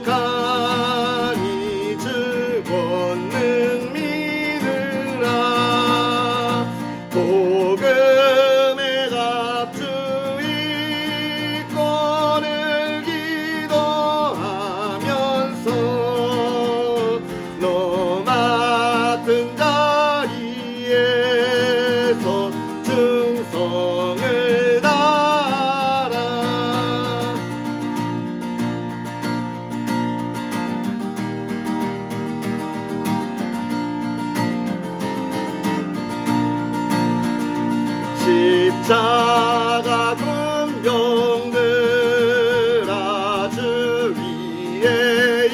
강이 주 권능 믿으라. 복음의 값주 이권을 기도하면서 너 맡은 자리에서 충성을 다하라. 십자가 군병들아 주 위에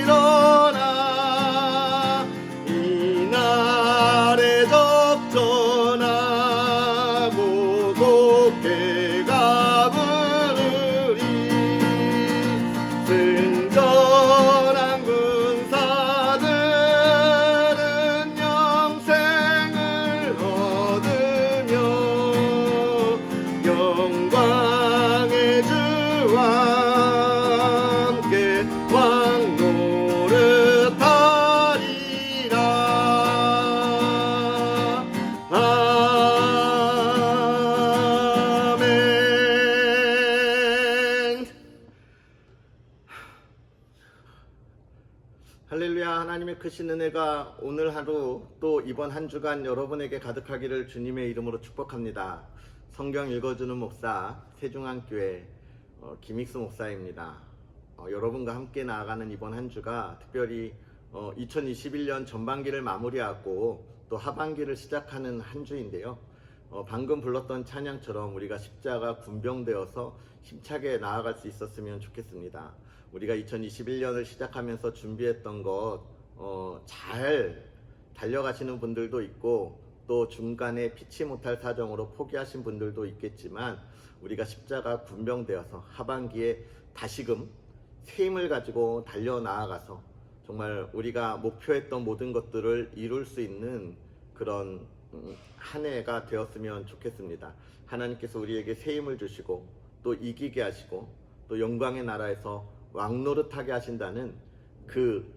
일어나 이날에 접전하고 높게 가부르리. 승전한 군사들은 영생을 얻으며 영광의 주와 함께 왕노릇하리라. 아멘. 할렐루야. 하나님의 크신 은혜가 오늘 하루 또 이번 한 주간 여러분에게 가득하기를 주님의 이름으로 축복합니다. 성경 읽어주는 목사 세중앙교회 김익수 목사입니다. 여러분과 함께 나아가는 이번 한 주가 특별히 2021년 전반기를 마무리하고 또 하반기를 시작하는 한 주인데요. 방금 불렀던 찬양처럼 우리가 십자가 군병되어서 힘차게 나아갈 수 있었으면 좋겠습니다. 우리가 2021년을 시작하면서 준비했던 것 잘 달려가시는 분들도 있고 또 중간에 피치 못할 사정으로 포기하신 분들도 있겠지만 우리가 십자가 군병되어서 하반기에 다시금 새 힘을 가지고 달려나아가서 정말 우리가 목표했던 모든 것들을 이룰 수 있는 그런 한 해가 되었으면 좋겠습니다. 하나님께서 우리에게 새 힘을 주시고 또 이기게 하시고 또 영광의 나라에서 왕노릇하게 하신다는 그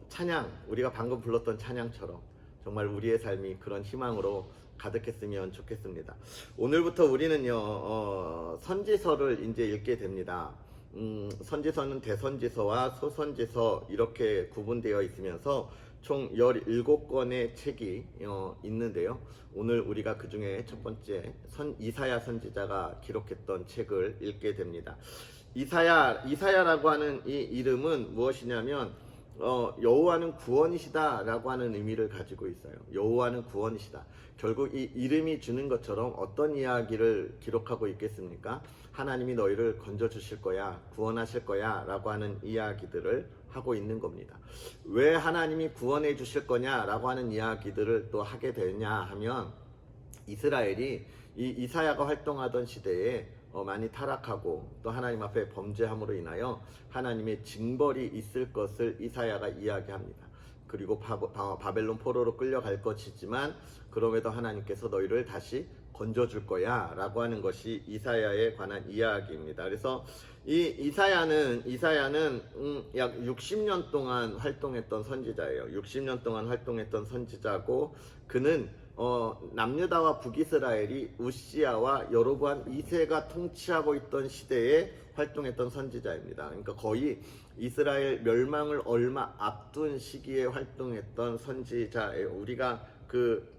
찬양, 우리가 방금 불렀던 찬양처럼 정말 우리의 삶이 그런 희망으로 가득했으면 좋겠습니다. 오늘부터 우리는요 선지서를 이제 읽게 됩니다. 선지서는 대선지서와 소선지서 이렇게 구분되어 있으면서 총 17권의 책이 있는데요. 오늘 우리가 그 중에 첫 번째 이사야 선지자가 기록했던 책을 읽게 됩니다. 이사야라고 하는 이 이름은 무엇이냐면 여호와는 구원이시다 라고 하는 의미를 가지고 있어요. 여호와는 구원이시다. 결국 이 이름이 주는 것처럼 어떤 이야기를 기록하고 있겠습니까? 하나님이 너희를 건져주실 거야, 구원하실 거야 라고 하는 이야기들을 하고 있는 겁니다. 왜 하나님이 구원해 주실 거냐 라고 하는 이야기들을 또 하게 되냐 하면 이스라엘이 이 이사야가 활동하던 시대에 많이 타락하고 또 하나님 앞에 범죄함으로 인하여 하나님의 징벌이 있을 것을 이사야가 이야기합니다. 그리고 바벨론 포로로 끌려갈 것이지만 그럼에도 하나님께서 너희를 다시 건져줄 거야 라고 하는 것이 이사야에 관한 이야기입니다. 그래서 이 이사야는 약 60년 동안 활동했던 선지자예요. 60년 동안 활동했던 선지자고 그는 남유다와 북이스라엘이 우시야와 여로보암 2세가 통치하고 있던 시대에 활동했던 선지자입니다. 그러니까 거의 이스라엘 멸망을 얼마 앞둔 시기에 활동했던 선지자예요. 우리가 그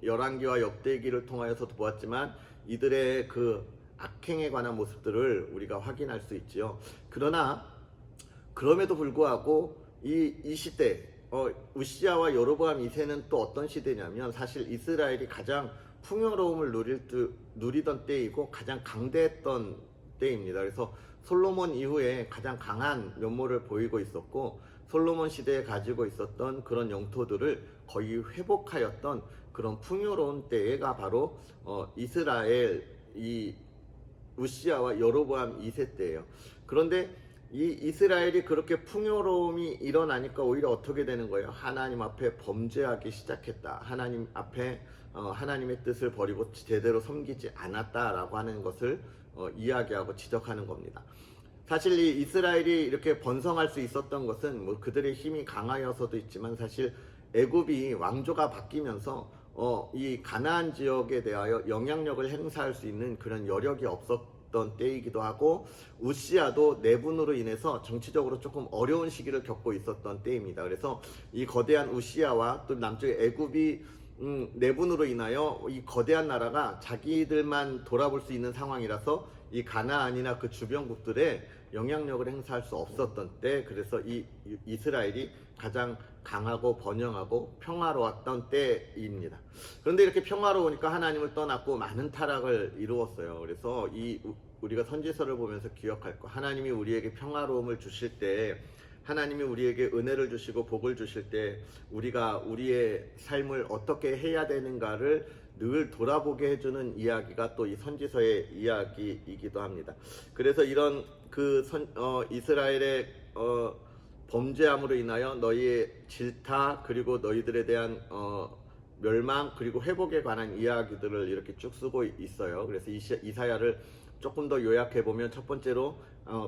열왕기와 역대기를 통하여서도 보았지만 이들의 그 악행에 관한 모습들을 우리가 확인할 수 있지요. 그러나 그럼에도 불구하고 이 시대 우시야와 여로보암 2세는 또 어떤 시대냐면 사실 이스라엘이 가장 풍요로움을 누리던 때이고 가장 강대했던 때입니다. 그래서 솔로몬 이후에 가장 강한 면모를 보이고 있었고 솔로몬 시대에 가지고 있었던 그런 영토들을 거의 회복하였던 그런 풍요로운 때가 바로 이스라엘 이 우시야와 여로보암 2세 때예요. 그런데 이 이스라엘이 그렇게 풍요로움이 일어나니까 오히려 어떻게 되는 거예요? 하나님 앞에 범죄하기 시작했다. 하나님 앞에 하나님의 뜻을 버리고 제대로 섬기지 않았다라고 하는 것을 이야기하고 지적하는 겁니다. 사실 이 이스라엘이 이렇게 번성할 수 있었던 것은 뭐 그들의 힘이 강하여서도 있지만 사실 애굽이 왕조가 바뀌면서 이 가나안 지역에 대하여 영향력을 행사할 수 있는 그런 여력이 없었던 때이기도 하고, 우시아도 내분으로 인해서 정치적으로 조금 어려운 시기를 겪고 있었던 때입니다. 그래서 이 거대한 우시아와 또 남쪽의 애굽이 내분으로 인하여 이 거대한 나라가 자기들만 돌아볼 수 있는 상황이라서 이 가나안이나 그 주변국들에 영향력을 행사할 수 없었던 때, 그래서 이 이스라엘이 가장 강하고 번영하고 평화로웠던 때입니다. 그런데 이렇게 평화로우니까 하나님을 떠났고 많은 타락을 이루었어요. 그래서 우리가 선지서를 보면서 기억할 거, 하나님이 우리에게 평화로움을 주실 때, 하나님이 우리에게 은혜를 주시고 복을 주실 때 우리가 우리의 삶을 어떻게 해야 되는가를 늘 돌아보게 해주는 이야기가 또 이 선지서의 이야기이기도 합니다. 그래서 이런 이스라엘의 범죄함으로 인하여 너희의 질타, 그리고 너희들에 대한 멸망, 그리고 회복에 관한 이야기들을 이렇게 쭉 쓰고 있어요. 그래서 이사야를 조금 더 요약해 보면, 첫 번째로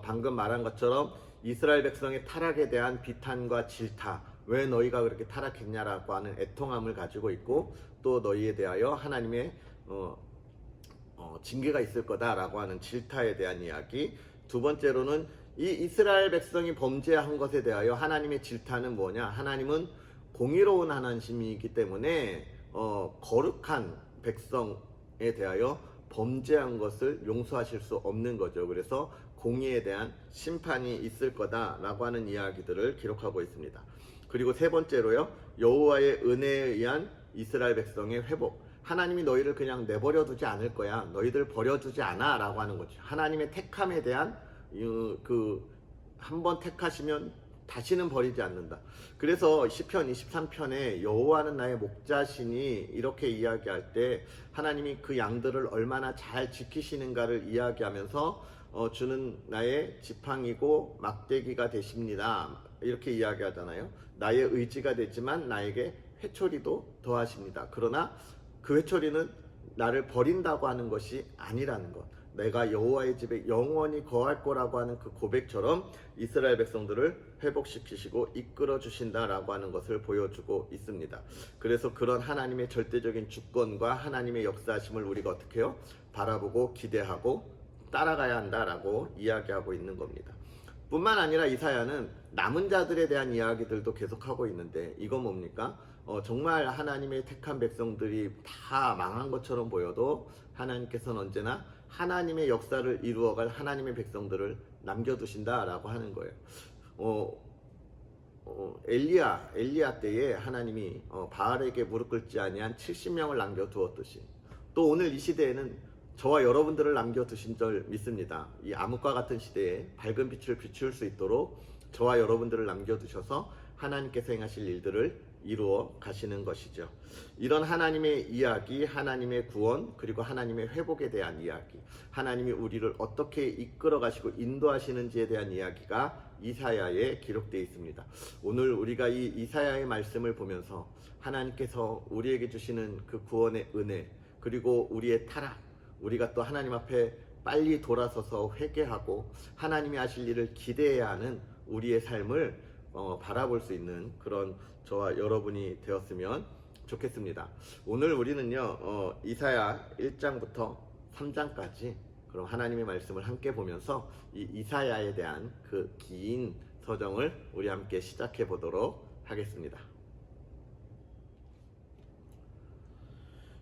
방금 말한 것처럼 이스라엘 백성의 타락에 대한 비탄과 질타, 왜 너희가 그렇게 타락했냐라고 하는 애통함을 가지고 있고, 또 너희에 대하여 하나님의 징계가 있을 거다라고 하는 질타에 대한 이야기. 두 번째로는 이 이스라엘 백성이 범죄한 것에 대하여 하나님의 질타는 뭐냐, 하나님은 공의로운 하나님이기 때문에 거룩한 백성에 대하여 범죄한 것을 용서하실 수 없는 거죠. 그래서 공의에 대한 심판이 있을 거다라고 하는 이야기들을 기록하고 있습니다. 그리고 세 번째로요, 여호와의 은혜에 의한 이스라엘 백성의 회복. 하나님이 너희를 그냥 내버려 두지 않을 거야, 너희들 버려두지 않아 라고 하는 거죠. 하나님의 택함에 대한 한번 택하시면 다시는 버리지 않는다. 그래서 시편 23편에 여호와는 나의 목자시니 이렇게 이야기할 때 하나님이 그 양들을 얼마나 잘 지키시는가를 이야기하면서 주는 나의 지팡이고 막대기가 되십니다, 이렇게 이야기하잖아요. 나의 의지가 되지만 나에게 회초리도 더하십니다. 그러나 그 회초리는 나를 버린다고 하는 것이 아니라는 것, 내가 여호와의 집에 영원히 거할 거라고 하는 그 고백처럼 이스라엘 백성들을 회복시키시고 이끌어 주신다라고 하는 것을 보여주고 있습니다. 그래서 그런 하나님의 절대적인 주권과 하나님의 역사하심을 우리가 어떻게 해요? 바라보고 기대하고 따라가야 한다라고 이야기하고 있는 겁니다. 뿐만 아니라 이사야는 남은 자들에 대한 이야기들도 계속하고 있는데, 이건 뭡니까? 정말 하나님의 택한 백성들이 다 망한 것처럼 보여도 하나님께서는 언제나 하나님의 역사를 이루어갈 하나님의 백성들을 남겨두신다라고 하는 거예요. 엘리야 때에 하나님이 바알에게 무릎 꿇지 아니한 70명을 남겨두었듯이, 또 오늘 이 시대에는 저와 여러분들을 남겨두신 줄 믿습니다. 이 암흑과 같은 시대에 밝은 빛을 비출 수 있도록 저와 여러분들을 남겨두셔서 하나님께서 행하실 일들을 이루어 가시는 것이죠. 이런 하나님의 이야기, 하나님의 구원, 그리고 하나님의 회복에 대한 이야기, 하나님이 우리를 어떻게 이끌어 가시고 인도하시는지에 대한 이야기가 이사야에 기록되어 있습니다. 오늘 우리가 이 이사야의 말씀을 보면서 하나님께서 우리에게 주시는 그 구원의 은혜, 그리고 우리의 타락, 우리가 또 하나님 앞에 빨리 돌아서서 회개하고 하나님이 하실 일을 기대해야 하는 우리의 삶을 바라볼 수 있는 그런 저와 여러분이 되었으면 좋겠습니다. 오늘 우리는요, 이사야 1장부터 3장까지 그럼 하나님의 말씀을 함께 보면서 이 이사야에 대한 그 긴 서정을 우리 함께 시작해 보도록 하겠습니다.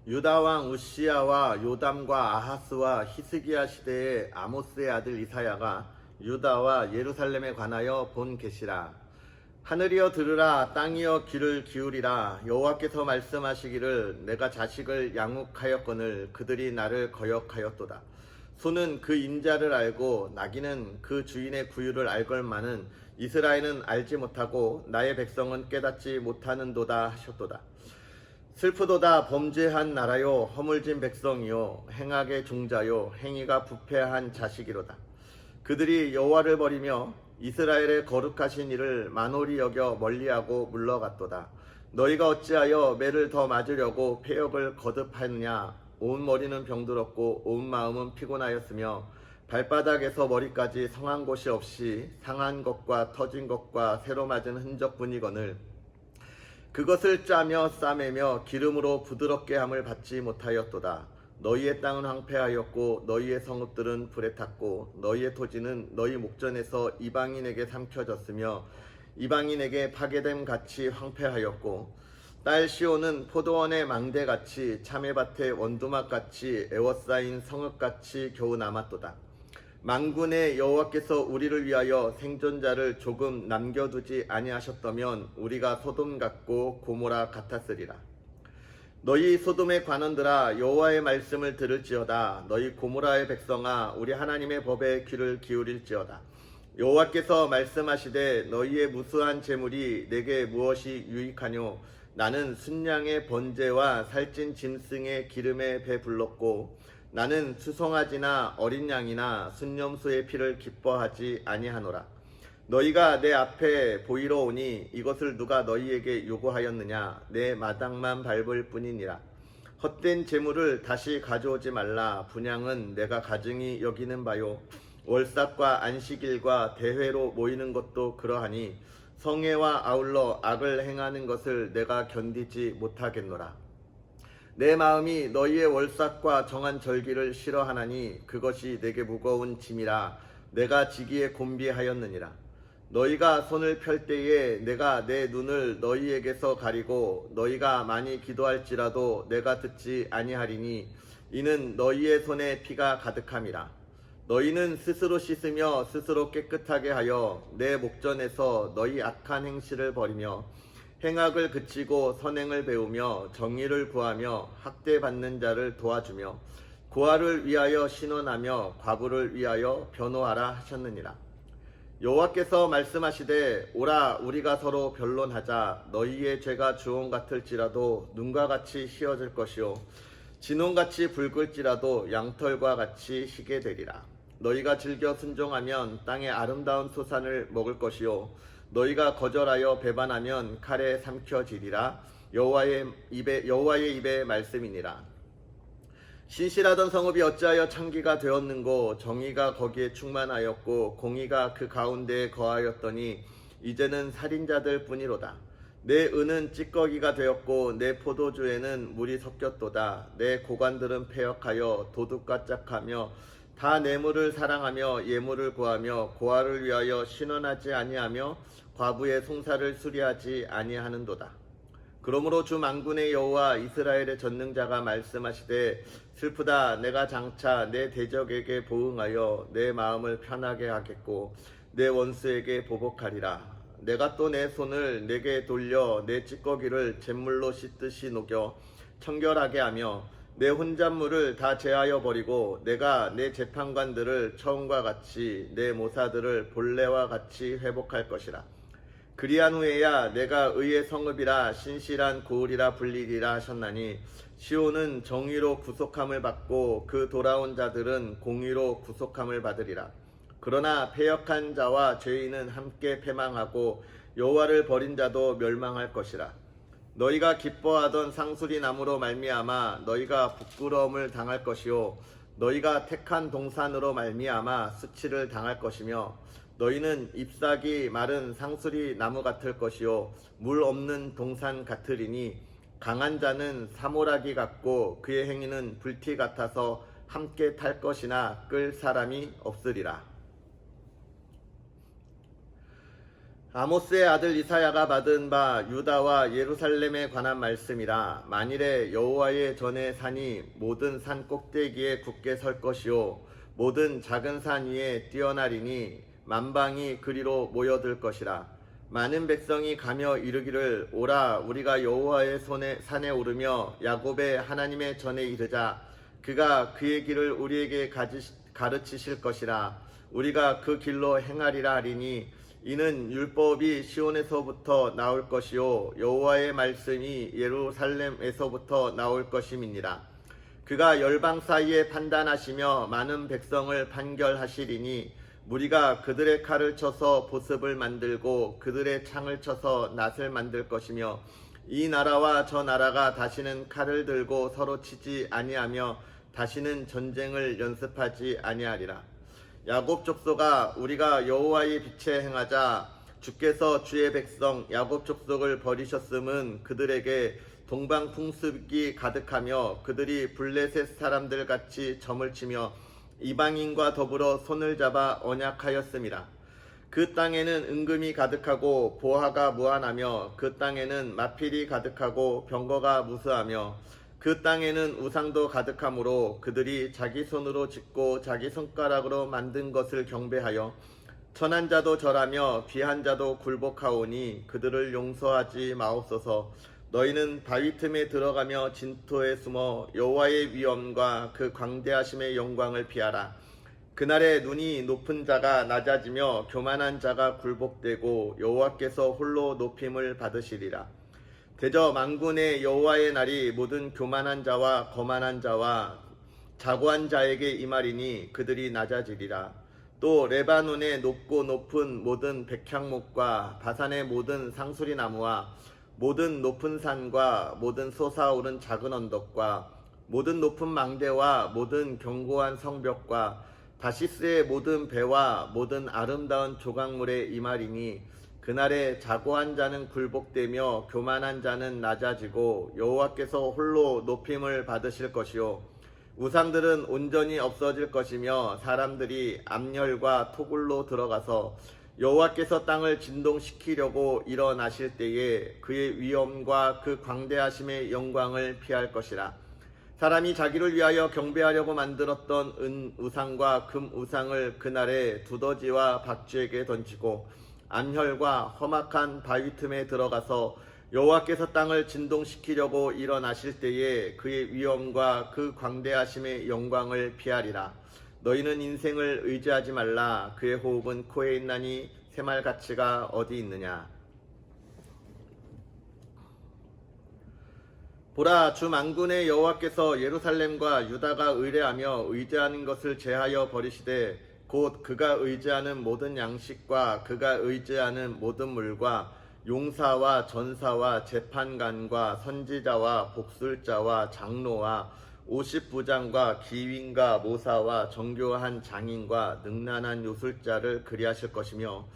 유다 왕 우시야와 요담과 아하스와 히스기야 시대의 아모스의 아들 이사야가 유다와 예루살렘에 관하여 본 계시라. 하늘이여 들으라, 땅이여 귀를 기울이라. 여호와께서 말씀하시기를 내가 자식을 양육하였거늘 그들이 나를 거역하였도다. 소는 그 인자를 알고 나귀는 그 주인의 구유를 알걸마는 이스라엘은 알지 못하고 나의 백성은 깨닫지 못하는도다 하셨도다. 슬프도다, 범죄한 나라요, 허물진 백성이요, 행악의 종자요, 행위가 부패한 자식이로다. 그들이 여호와를 버리며 이스라엘의 거룩하신 이를 만홀히 여겨 멀리하고 물러갔도다. 너희가 어찌하여 매를 더 맞으려고 패역을 거듭하느냐. 온 머리는 병들었고 온 마음은 피곤하였으며 발바닥에서 머리까지 성한 곳이 없이 상한 것과 터진 것과 새로 맞은 흔적뿐이거늘 그것을 짜며 싸매며 기름으로 부드럽게 함을 받지 못하였도다. 너희의 땅은 황폐하였고 너희의 성읍들은 불에 탔고 너희의 토지는 너희 목전에서 이방인에게 삼켜졌으며 이방인에게 파괴됨 같이 황폐하였고 딸 시온은 포도원의 망대같이 참외밭의 원두막같이 애워싸인 성읍같이 겨우 남았도다. 만군의 여호와께서 우리를 위하여 생존자를 조금 남겨두지 아니하셨다면 우리가 소돔 같고 고모라 같았으리라. 너희 소돔의 관원들아 여호와의 말씀을 들을지어다. 너희 고모라의 백성아 우리 하나님의 법에 귀를 기울일지어다. 여호와께서 말씀하시되 너희의 무수한 재물이 내게 무엇이 유익하뇨. 나는 순양의 번제와 살찐 짐승의 기름에 배불렀고 나는 수송아지나 어린 양이나 순념소의 피를 기뻐하지 아니하노라. 너희가 내 앞에 보이러 오니 이것을 누가 너희에게 요구하였느냐. 내 마당만 밟을 뿐이니라. 헛된 재물을 다시 가져오지 말라. 분향은 내가 가증히 여기는 바요. 월삭과 안식일과 대회로 모이는 것도 그러하니 성회와 아울러 악을 행하는 것을 내가 견디지 못하겠노라. 내 마음이 너희의 월삭과 정한 절기를 싫어하나니 그것이 내게 무거운 짐이라. 내가 지기에 곤비하였느니라. 너희가 손을 펼 때에 내가 내 눈을 너희에게서 가리고 너희가 많이 기도할지라도 내가 듣지 아니하리니 이는 너희의 손에 피가 가득함이라. 너희는 스스로 씻으며 스스로 깨끗하게 하여 내 목전에서 너희 악한 행실을 버리며 행악을 그치고 선행을 배우며 정의를 구하며 학대받는 자를 도와주며 고아를 위하여 신원하며 과부를 위하여 변호하라 하셨느니라. 여호와께서 말씀하시되 오라 우리가 서로 변론하자. 너희의 죄가 주홍 같을지라도 눈과 같이 희어질 것이요 진홍같이 붉을지라도 양털과 같이 희게 되리라. 너희가 즐겨 순종하면 땅의 아름다운 소산을 먹을 것이요 너희가 거절하여 배반하면 칼에 삼켜지리라. 여호와의 입의 말씀이니라. 신실하던 성읍이 어찌하여 창기가 되었는고 정의가 거기에 충만하였고 공의가 그 가운데에 거하였더니 이제는 살인자들 뿐이로다. 내 은은 찌꺼기가 되었고 내 포도주에는 물이 섞였도다. 내 고관들은 패역하여 도둑과 짝하며 다 뇌물을 사랑하며 예물을 구하며 고아를 위하여 신원하지 아니하며 과부의 송사를 수리하지 아니하는도다. 그러므로 주 만군의 여호와 이스라엘의 전능자가 말씀하시되 슬프다. 내가 장차 내 대적에게 보응하여 내 마음을 편하게 하겠고 내 원수에게 보복하리라. 내가 또 내 손을 내게 돌려 내 찌꺼기를 잿물로 씻듯이 녹여 청결하게 하며 내 혼잣물을 다 제하여 버리고 내가 내 재판관들을 처음과 같이 내 모사들을 본래와 같이 회복할 것이라. 그리한 후에야 내가 의의 성읍이라 신실한 고을이라 불리리라 하셨나니 시온은 정의로 구속함을 받고 그 돌아온 자들은 공의로 구속함을 받으리라. 그러나 패역한 자와 죄인은 함께 패망하고 여호와를 버린 자도 멸망할 것이라. 너희가 기뻐하던 상수리 나무로 말미암아 너희가 부끄러움을 당할 것이요 너희가 택한 동산으로 말미암아 수치를 당할 것이며 너희는 잎사귀 마른 상수리 나무 같을 것이요 물 없는 동산 같으리니 강한 자는 사모라기 같고 그의 행위는 불티 같아서 함께 탈 것이나 끌 사람이 없으리라. 아모스의 아들 이사야가 받은 바 유다와 예루살렘에 관한 말씀이라. 만일에 여호와의 전의 산이 모든 산 꼭대기에 굳게 설 것이요 모든 작은 산 위에 뛰어나리니 만방이 그리로 모여들 것이라. 많은 백성이 가며 이르기를 오라 우리가 여호와의 산에 오르며 야곱의 하나님의 전에 이르자. 그가 그의 길을 우리에게 가르치실 것이라. 우리가 그 길로 행하리라 하리니 이는 율법이 시온에서부터 나올 것이요 여호와의 말씀이 예루살렘에서부터 나올 것임이니라. 그가 열방 사이에 판단하시며 많은 백성을 판결하시리니 무리가 그들의 칼을 쳐서 보습을 만들고 그들의 창을 쳐서 낫을 만들 것이며 이 나라와 저 나라가 다시는 칼을 들고 서로 치지 아니하며 다시는 전쟁을 연습하지 아니하리라. 야곱 족속아 우리가 여호와의 빛에 행하자. 주께서 주의 백성 야곱 족속을 버리셨음은 그들에게 동방 풍습이 가득하며 그들이 블레셋 사람들 같이 점을 치며 이방인과 더불어 손을 잡아 언약하였음이라. 그 땅에는 은금이 가득하고 보화가 무한하며 그 땅에는 마필이 가득하고 병거가 무수하며 그 땅에는 우상도 가득하므로 그들이 자기 손으로 짓고 자기 손가락으로 만든 것을 경배하여 천한 자도 절하며 비한 자도 굴복하오니 그들을 용서하지 마옵소서. 너희는 바위 틈에 들어가며 진토에 숨어 여호와의 위엄과 그 광대하심의 영광을 피하라. 그날에 눈이 높은 자가 낮아지며 교만한 자가 굴복되고 여호와께서 홀로 높임을 받으시리라. 대저 만군의 여호와의 날이 모든 교만한 자와 거만한 자와 자고한 자에게 임하리니 그들이 낮아지리라. 또 레바논의 높고 높은 모든 백향목과 바산의 모든 상수리 나무와 모든 높은 산과 모든 솟아오른 작은 언덕과 모든 높은 망대와 모든 견고한 성벽과 다시스의 모든 배와 모든 아름다운 조각물에 임하리니 그날에 자고한 자는 굴복되며 교만한 자는 낮아지고 여호와께서 홀로 높임을 받으실 것이요 우상들은 온전히 없어질 것이며 사람들이 암열과 토굴로 들어가서 여호와께서 땅을 진동시키려고 일어나실 때에 그의 위엄과 그 광대하심의 영광을 피할 것이라. 사람이 자기를 위하여 경배하려고 만들었던 은 우상과 금 우상을 그날에 두더지와 박쥐에게 던지고 암혈과 험악한 바위 틈에 들어가서 여호와께서 땅을 진동시키려고 일어나실 때에 그의 위엄과 그 광대하심의 영광을 피하리라. 너희는 인생을 의지하지 말라. 그의 호흡은 코에 있나니 새말 가치가 어디 있느냐. 보라, 주 만군의 여호와께서 예루살렘과 유다가 의뢰하며 의지하는 것을 제하여 버리시되 곧 그가 의지하는 모든 양식과 그가 의지하는 모든 물과 용사와 전사와 재판관과 선지자와 복술자와 장로와 50부장과 기윈과 모사와 정교한 장인과 능란한 요술자를 그리하실 것이며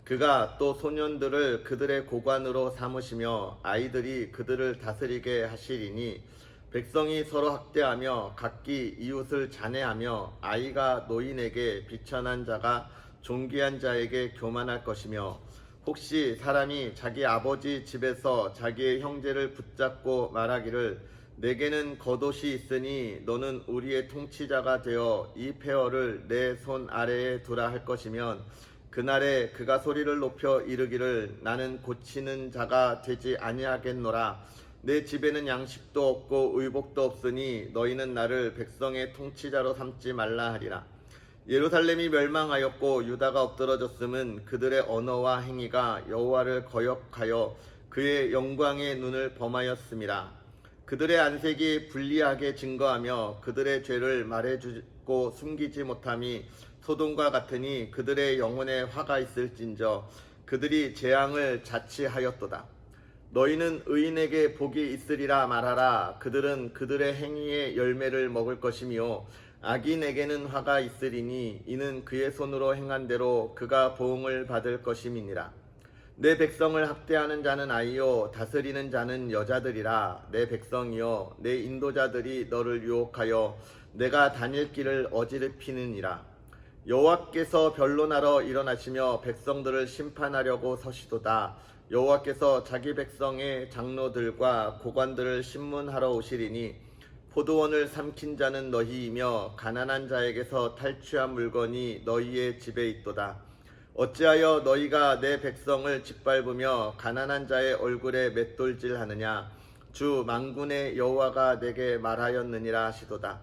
그가 또 소년들을 그들의 고관으로 삼으시며 아이들이 그들을 다스리게 하시리니 백성이 서로 학대하며 각기 이웃을 잔해하며 아이가 노인에게 비천한 자가 존귀한 자에게 교만할 것이며 혹시 사람이 자기 아버지 집에서 자기의 형제를 붙잡고 말하기를 내게는 겉옷이 있으니 너는 우리의 통치자가 되어 이 폐허를 내 손 아래에 두라 할 것이면 그날에 그가 소리를 높여 이르기를 나는 고치는 자가 되지 아니하겠노라. 내 집에는 양식도 없고 의복도 없으니 너희는 나를 백성의 통치자로 삼지 말라 하리라. 예루살렘이 멸망하였고 유다가 엎드러졌음은 그들의 언어와 행위가 여호와를 거역하여 그의 영광의 눈을 범하였음이라. 그들의 안색이 불리하게 증거하며 그들의 죄를 말해주고 숨기지 못함이 소돔과 같으니 그들의 영혼에 화가 있을진저 그들이 재앙을 자치하였도다. 너희는 의인에게 복이 있으리라 말하라. 그들은 그들의 행위의 열매를 먹을 것이며 악인에게는 화가 있으리니 이는 그의 손으로 행한 대로 그가 보응을 받을 것임이니라. 내 백성을 학대하는 자는 아이요 다스리는 자는 여자들이라. 내 백성이여 내 인도자들이 너를 유혹하여 내가 다닐 길을 어지럽히느니라. 여호와께서 변론하러 일어나시며 백성들을 심판하려고 서시도다. 여호와께서 자기 백성의 장로들과 고관들을 신문하러 오시리니 포도원을 삼킨 자는 너희이며 가난한 자에게서 탈취한 물건이 너희의 집에 있도다. 어찌하여 너희가 내 백성을 짓밟으며 가난한 자의 얼굴에 맷돌질하느냐. 주 만군의 여호와가 내게 말하였느니라 하시도다.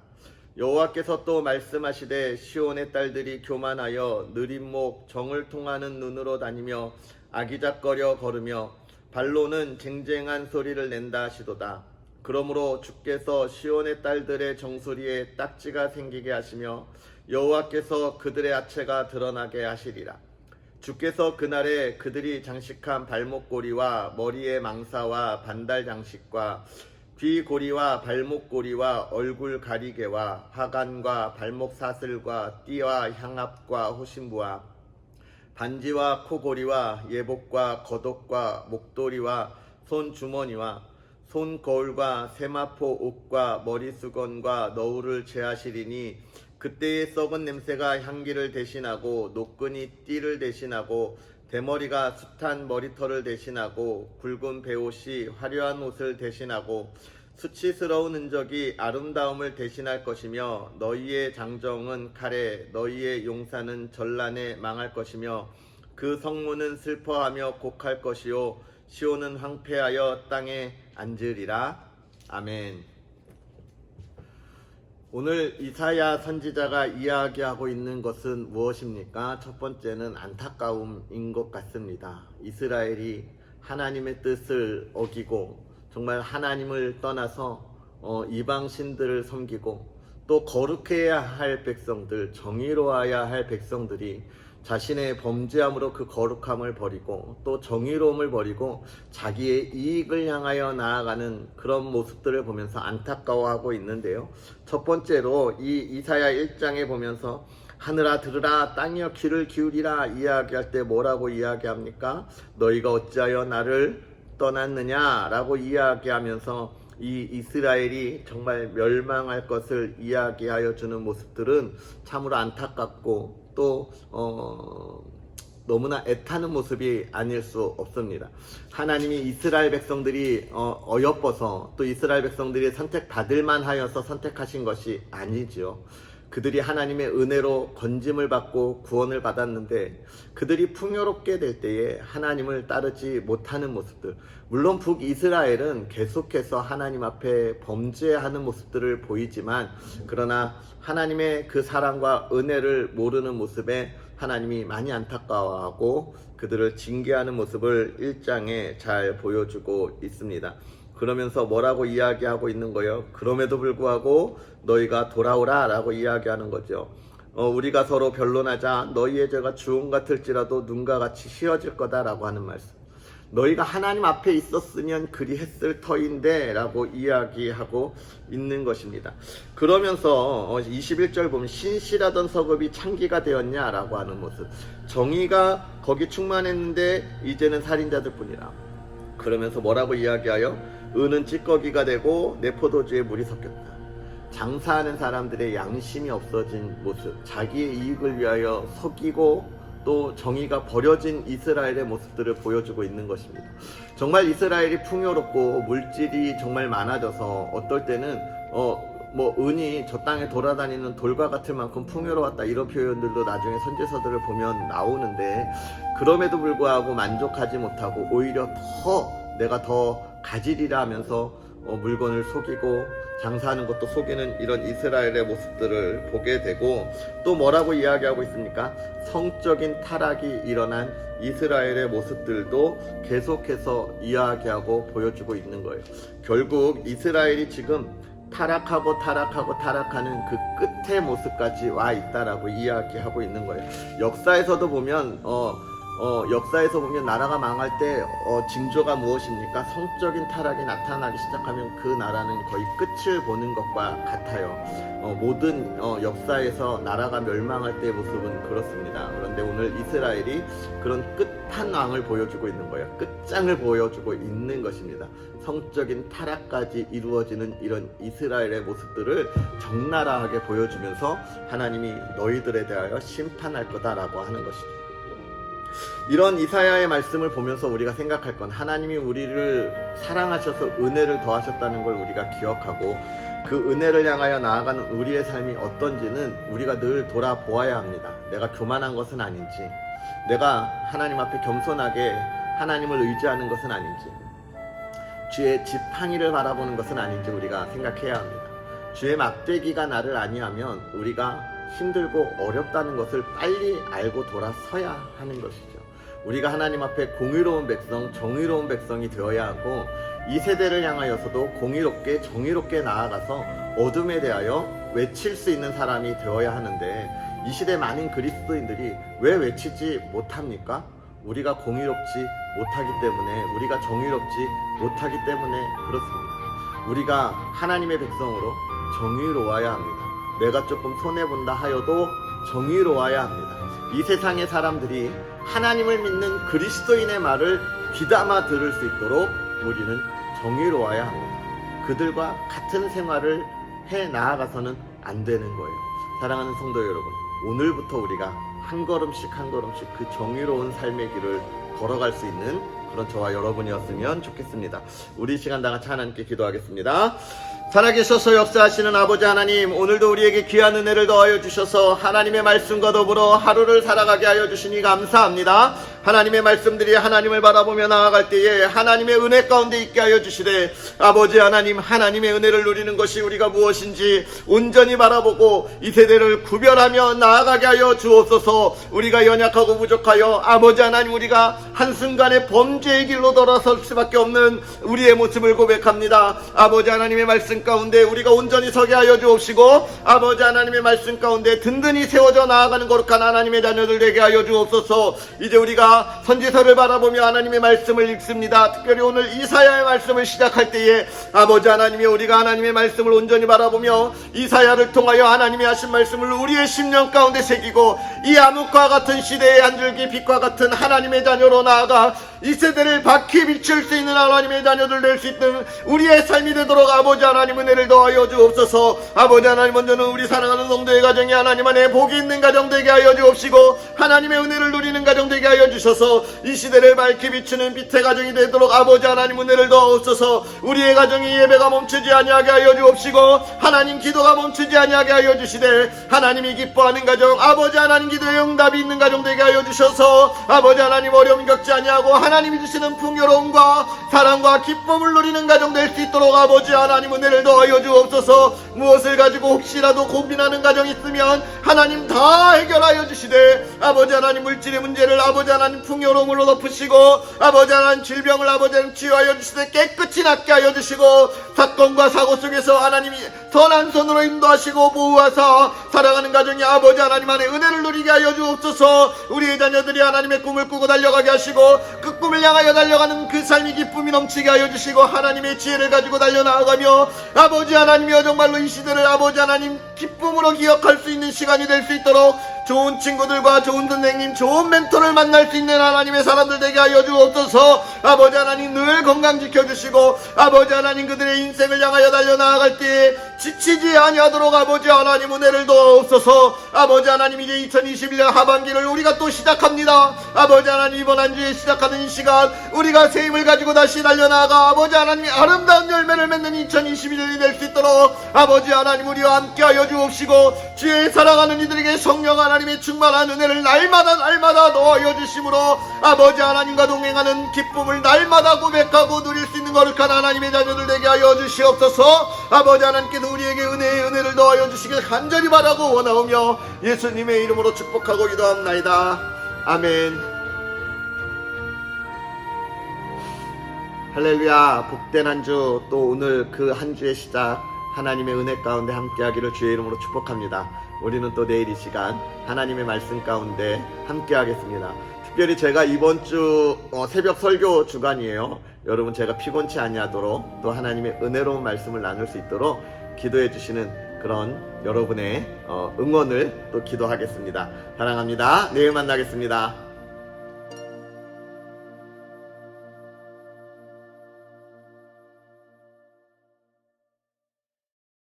여호와께서 또 말씀하시되 시온의 딸들이 교만하여 느린 목 정을 통하는 눈으로 다니며 아기작거려 걸으며 발로는 쟁쟁한 소리를 낸다 하시도다. 그러므로 주께서 시온의 딸들의 정수리에 딱지가 생기게 하시며 여호와께서 그들의 하체가 드러나게 하시리라. 주께서 그날에 그들이 장식한 발목고리와 머리의 망사와 반달 장식과 귀고리와 발목고리와 얼굴 가리개와 화관과 발목 사슬과 띠와 향압과 호신부와 반지와 코고리와 예복과 겉옷과 목도리와 손주머니와 손거울과 세마포 옷과 머리수건과 너울을 제하시리니 그때의 썩은 냄새가 향기를 대신하고 노끈이 띠를 대신하고 대머리가 숱한 머리털을 대신하고 굵은 베옷이 화려한 옷을 대신하고 수치스러운 흔적이 아름다움을 대신할 것이며 너희의 장정은 칼에 너희의 용사는 전란에 망할 것이며 그 성문은 슬퍼하며 곡할 것이요 시온은 황폐하여 땅에 앉으리라. 아멘. 오늘 이사야 선지자가 이야기하고 있는 것은 무엇입니까? 첫 번째는 안타까움인 것 같습니다. 이스라엘이 하나님의 뜻을 어기고 정말 하나님을 떠나서 이방 신들을 섬기고 또 거룩해야 할 백성들, 정의로워야 할 백성들이 자신의 범죄함으로 그 거룩함을 버리고 또 정의로움을 버리고 자기의 이익을 향하여 나아가는 그런 모습들을 보면서 안타까워하고 있는데요. 첫 번째로 이 이사야 1장에 보면서 하늘아 들으라 땅이여 귀를 기울이라 이야기할 때 뭐라고 이야기합니까? 너희가 어찌하여 나를 떠났느냐 라고 이야기하면서 이 이스라엘이 정말 멸망할 것을 이야기하여 주는 모습들은 참으로 안타깝고 또 너무나 애타는 모습이 아닐 수 없습니다. 하나님이 이스라엘 백성들이 어여뻐서 또 이스라엘 백성들이 선택받을 만하여서 선택하신 것이 아니지요. 그들이 하나님의 은혜로 건짐을 받고 구원을 받았는데 그들이 풍요롭게 될 때에 하나님을 따르지 못하는 모습들, 물론 북이스라엘은 계속해서 하나님 앞에 범죄하는 모습들을 보이지만 그러나 하나님의 그 사랑과 은혜를 모르는 모습에 하나님이 많이 안타까워하고 그들을 징계하는 모습을 1장에 잘 보여주고 있습니다. 그러면서 뭐라고 이야기하고 있는 거예요? 그럼에도 불구하고 너희가 돌아오라 라고 이야기하는 거죠. 우리가 서로 변론하자 너희의 죄가 주홍 같을지라도 눈과 같이 휘어질 거다라고 하는 말씀. 너희가 하나님 앞에 있었으면 그리했을 터인데 라고 이야기하고 있는 것입니다. 그러면서 21절 보면 신실하던 서급이 창기가 되었냐 라고 하는 모습. 정의가 거기 충만했는데 이제는 살인자들 뿐이라. 그러면서 뭐라고 이야기하여 은은 찌꺼기가 되고 내 포도주에 물이 섞였다. 장사하는 사람들의 양심이 없어진 모습, 자기의 이익을 위하여 속이고 또 정의가 버려진 이스라엘의 모습들을 보여주고 있는 것입니다. 정말 이스라엘이 풍요롭고 물질이 정말 많아져서 어떨 때는 은이 저 땅에 돌아다니는 돌과 같을 만큼 풍요로웠다 이런 표현들도 나중에 선지서들을 보면 나오는데 그럼에도 불구하고 만족하지 못하고 오히려 내가 더 가지리라 하면서 물건을 속이고 장사하는 것도 속이는 이런 이스라엘의 모습들을 보게 되고 또 뭐라고 이야기하고 있습니까? 성적인 타락이 일어난 이스라엘의 모습들도 계속해서 이야기하고 보여주고 있는 거예요. 결국 이스라엘이 지금 타락하는 그 끝의 모습까지 와 있다라고 이야기하고 있는 거예요. 역사에서도 보면 역사에서 보면 나라가 망할 때 징조가 무엇입니까? 성적인 타락이 나타나기 시작하면 그 나라는 거의 끝을 보는 것과 같아요. 모든 역사에서 나라가 멸망할 때의 모습은 그렇습니다. 그런데 오늘 이스라엘이 그런 끝판왕을 보여주고 있는 거예요. 끝장을 보여주고 있는 것입니다. 성적인 타락까지 이루어지는 이런 이스라엘의 모습들을 적나라하게 보여주면서 하나님이 너희들에 대하여 심판할 거다라고 하는 것이죠. 이런 이사야의 말씀을 보면서 우리가 생각할 건 하나님이 우리를 사랑하셔서 은혜를 더하셨다는 걸 우리가 기억하고 그 은혜를 향하여 나아가는 우리의 삶이 어떤지는 우리가 늘 돌아보아야 합니다. 내가 교만한 것은 아닌지, 내가 하나님 앞에 겸손하게 하나님을 의지하는 것은 아닌지, 주의 지팡이를 바라보는 것은 아닌지 우리가 생각해야 합니다. 주의 막대기가 나를 아니하면 우리가 힘들고 어렵다는 것을 빨리 알고 돌아서야 하는 것이죠. 우리가 하나님 앞에 공의로운 백성, 정의로운 백성이 되어야 하고 이 세대를 향하여서도 공의롭게 정의롭게 나아가서 어둠에 대하여 외칠 수 있는 사람이 되어야 하는데 이 시대 많은 그리스도인들이 왜 외치지 못합니까? 우리가 공의롭지 못하기 때문에, 우리가 정의롭지 못하기 때문에 그렇습니다. 우리가 하나님의 백성으로 정의로워야 합니다. 내가 조금 손해본다 하여도 정의로워야 합니다. 이 세상의 사람들이 하나님을 믿는 그리스도인의 말을 귀담아 들을 수 있도록 우리는 정의로워야 합니다. 그들과 같은 생활을 해 나아가서는 안 되는 거예요. 사랑하는 성도 여러분, 오늘부터 우리가 한 걸음씩 한 걸음씩 그 정의로운 삶의 길을 걸어갈 수 있는 그런 저와 여러분이었으면 좋겠습니다. 우리 시간 다 같이 하나님께 기도하겠습니다. 살아계셔서 역사하시는 아버지 하나님, 오늘도 우리에게 귀한 은혜를 더하여 주셔서 하나님의 말씀과 더불어 하루를 살아가게 하여 주시니 감사합니다. 하나님의 말씀들이 하나님을 바라보며 나아갈 때에 하나님의 은혜 가운데 있게 하여 주시되, 아버지 하나님, 하나님의 은혜를 누리는 것이 우리가 무엇인지 온전히 바라보고 이 세대를 구별하며 나아가게 하여 주옵소서. 우리가 연약하고 부족하여 아버지 하나님, 우리가 한순간에 범죄의 길로 돌아설 수밖에 없는 우리의 모습을 고백합니다. 아버지 하나님의 말씀 가운데 우리가 온전히 서게 하여 주옵시고, 아버지 하나님의 말씀 가운데 든든히 세워져 나아가는 거룩한 하나님의 자녀들 되게 하여 주옵소서. 이제 우리가 선지서를 바라보며 하나님의 말씀을 읽습니다. 특별히 오늘 이사야의 말씀을 시작할 때에 아버지 하나님이 우리가 하나님의 말씀을 온전히 바라보며 이사야를 통하여 하나님이 하신 말씀을 우리의 심령 가운데 새기고, 이 암흑과 같은 시대의 한 줄기 빛과 같은 하나님의 자녀로 나아가 이 세대를 밝히 비출 수 있는 하나님의 자녀들 될 수 있는 우리의 삶이 되도록 아버지 하나님 은혜를 더하여 주옵소서. 아버지 하나님, 먼저는 우리 사랑하는 성도의 가정이 하나님 안에 복이 있는 가정 되게 하여 주옵시고, 하나님의 은혜를 누리는 가정 되게 하여 주셔서 이 시대를 밝히 비추는 빛의 가정이 되도록 아버지 하나님 은혜를 더하옵소서. 우리의 가정이 예배가 멈추지 아니하게 하여 주옵시고, 하나님 기도가 멈추지 아니하게 하여 주시되, 하나님이 기뻐하는 가정, 아버지 하나님 기도에 응답이 있는 가정 되게 하여 주셔서 아버지 하나님 어려움 겪지 아니하고 하나님이 주시는 풍요로움과 사랑과 기쁨을 누리는 가정 될 수 있도록 아버지 하나님 은혜를 더하여 주옵소서. 무엇을 가지고 혹시라도 고민하는 가정이 있으면 하나님 다 해결하여 주시되, 아버지 하나님 물질의 문제를 아버지 하나님 풍요로움으로 덮으시고, 아버지 하나님 질병을 아버지 하나님 치유하여 주시되 깨끗이 낫게 하여 주시고, 사건과 사고 속에서 하나님이 선한 손으로 인도하시고 보호하사 살아가는 가정이 아버지 하나님 안에 은혜를 누리게 하여 주옵소서. 우리의 자녀들이 하나님의 꿈을 꾸고 달려가게 하시고, 그 꿈을 향하여 달려가는 그 삶이 기쁨이 넘치게 하여 주시고, 하나님의 지혜를 가지고 달려나가며 아버지 하나님이여 정말로 이 시대를 아버지 하나님 기쁨으로 기억할 수 있는 시간이 될 수 있도록 좋은 친구들과 좋은 선생님, 좋은 멘토를 만날 수 있는 하나님의 사람들 되게 하여 주옵소서. 아버지 하나님 늘 건강 지켜주시고, 아버지 하나님 그들의 인생을 향하여 달려나아갈 때에 지치지 아니하도록 아버지 하나님 은혜를 도옵소서. 아버지 하나님, 이제 2021년 하반기를 우리가 또 시작합니다. 아버지 하나님, 이번 한 주에 시작하는 이 시간 우리가 새 힘을 가지고 다시 달려나가 아버지 하나님이 아름다운 열매를 맺는 2021년이 될 수 있도록 아버지 하나님 우리와 함께 하여 주옵시고, 주의 사랑하는 이들에게 성령 하나님의 충만한 은혜를 날마다 넣어여 주심으로 아버지 하나님과 동행하는 기쁨을 날마다 고백하고 누릴 수 있는 거룩한 하나님의 자녀들 되게 하여 주시옵소서. 아버지 하나님께서 우리에게 은혜를 더하여 주시길 간절히 바라고 원하오며 예수님의 이름으로 축복하고 기도합나이다. 아멘. 할렐루야. 복된 한 주, 또 오늘 그 한 주의 시작 하나님의 은혜 가운데 함께하기를 주의 이름으로 축복합니다. 우리는 또 내일 이 시간 하나님의 말씀 가운데 함께하겠습니다. 특별히 제가 이번 주 새벽 설교 주간이에요. 여러분, 제가 피곤치 아니하도록 또 하나님의 은혜로운 말씀을 나눌 수 있도록 기도해 주시는 그런 여러분의 응원을 또 기도하겠습니다. 사랑합니다. 내일 만나겠습니다.